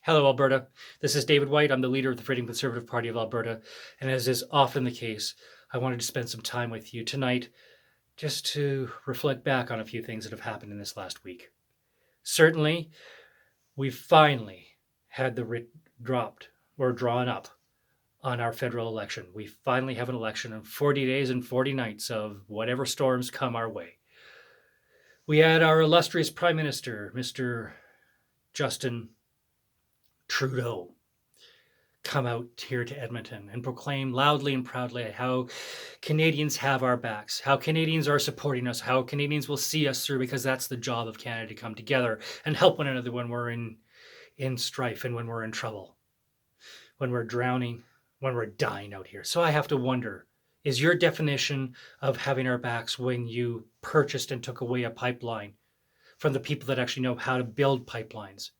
Hello, Alberta. This is David White. I'm the leader of the Freedom Conservative Party of Alberta. And as is often the case, I wanted to spend some time with you tonight just to reflect back on a few things that have happened in this last week. Certainly, we've finally had the writ dropped or drawn up on our federal election. We finally have an election in 40 days and 40 nights of whatever storms come our way. We had our illustrious Prime Minister, Mr. Justin Trudeau, come out here to Edmonton and proclaim loudly and proudly how Canadians have our backs, how Canadians are supporting us, how Canadians will see us through, because that's the job of Canada, to come together and help one another when we're in strife and when we're in trouble, when we're drowning, when we're dying out here. So I have to wonder, is your definition of having our backs when you purchased and took away a pipeline from the people that actually know how to build pipelines?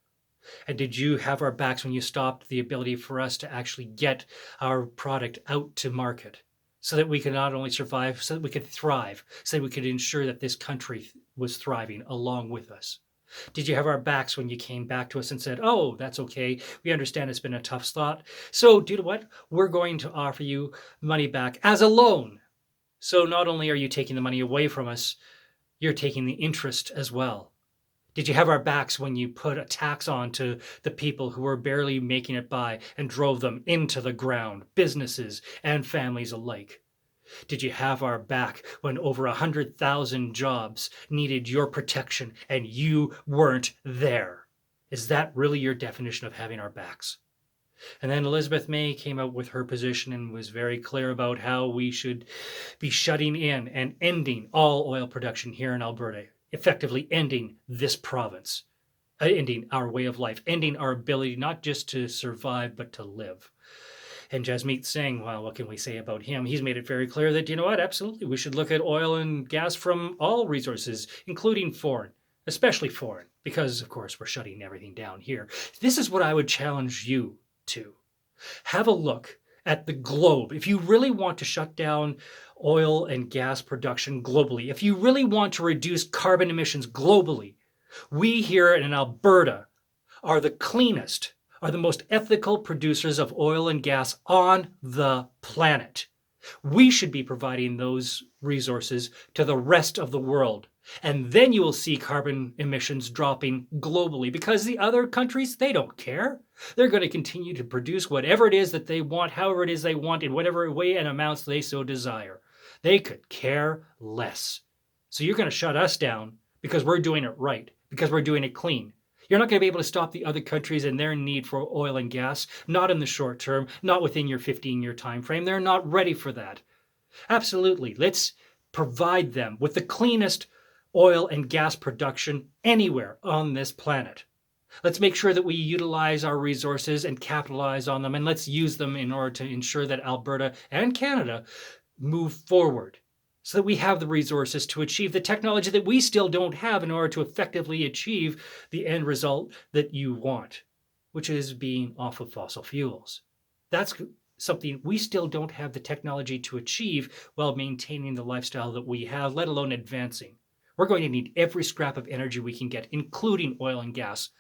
And did you have our backs when you stopped the ability for us to actually get our product out to market so that we could not only survive, so that we could thrive, so that we could ensure that this country was thriving along with us? Did you have our backs when you came back to us and said, oh, that's okay. We understand it's been a tough slot. So do you know what? We're going to offer you money back as a loan. So not only are you taking the money away from us, you're taking the interest as well. Did you have our backs when you put a tax on to the people who were barely making it by and drove them into the ground, businesses and families alike? Did you have our back when over 100,000 jobs needed your protection and you weren't there? Is that really your definition of having our backs? And then Elizabeth May came out with her position and was very clear about how we should be shutting in and ending all oil production here in Alberta, effectively ending this province, ending our way of life, ending our ability not just to survive, but to live. And Jasmeet Singh, well, what can we say about him? He's made it very clear that, you know what, absolutely, we should look at oil and gas from all resources, including foreign, especially foreign, because, of course, we're shutting everything down here. This is what I would challenge you to. Have a look at the globe. If you really want to shut down oil and gas production globally, if you really want to reduce carbon emissions globally, we here in Alberta are the cleanest, are the most ethical producers of oil and gas on the planet. We should be providing those resources to the rest of the world. And then you will see carbon emissions dropping globally, because the other countries, they don't care. They're going to continue to produce whatever it is that they want, however it is they want, in whatever way and amounts they so desire. They could care less. So you're going to shut us down because we're doing it right, because we're doing it clean. You're not going to be able to stop the other countries in their need for oil and gas, not in the short term, not within your 15-year time frame. They're not ready for that. Absolutely. Let's provide them with the cleanest oil and gas production anywhere on this planet. Let's make sure that we utilize our resources and capitalize on them, and let's use them in order to ensure that Alberta and Canada move forward, so that we have the resources to achieve the technology that we still don't have in order to effectively achieve the end result that you want, which is being off of fossil fuels. That's something we still don't have the technology to achieve while maintaining the lifestyle that we have, let alone advancing. We're going to need every scrap of energy we can get, including oil and gas,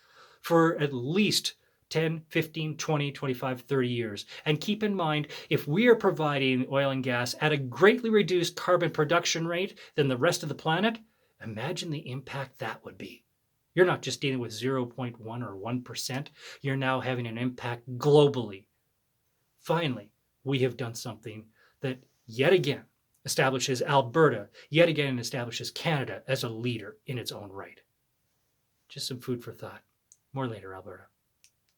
for at least 10, 15, 20, 25, 30 years. And keep in mind, if we are providing oil and gas at a greatly reduced carbon production rate than the rest of the planet, imagine the impact that would be. You're not just dealing with 0.1 or 1%. You're now having an impact globally. Finally, we have done something that yet again establishes Alberta, yet again establishes Canada as a leader in its own right. Just some food for thought. More later, Alberta.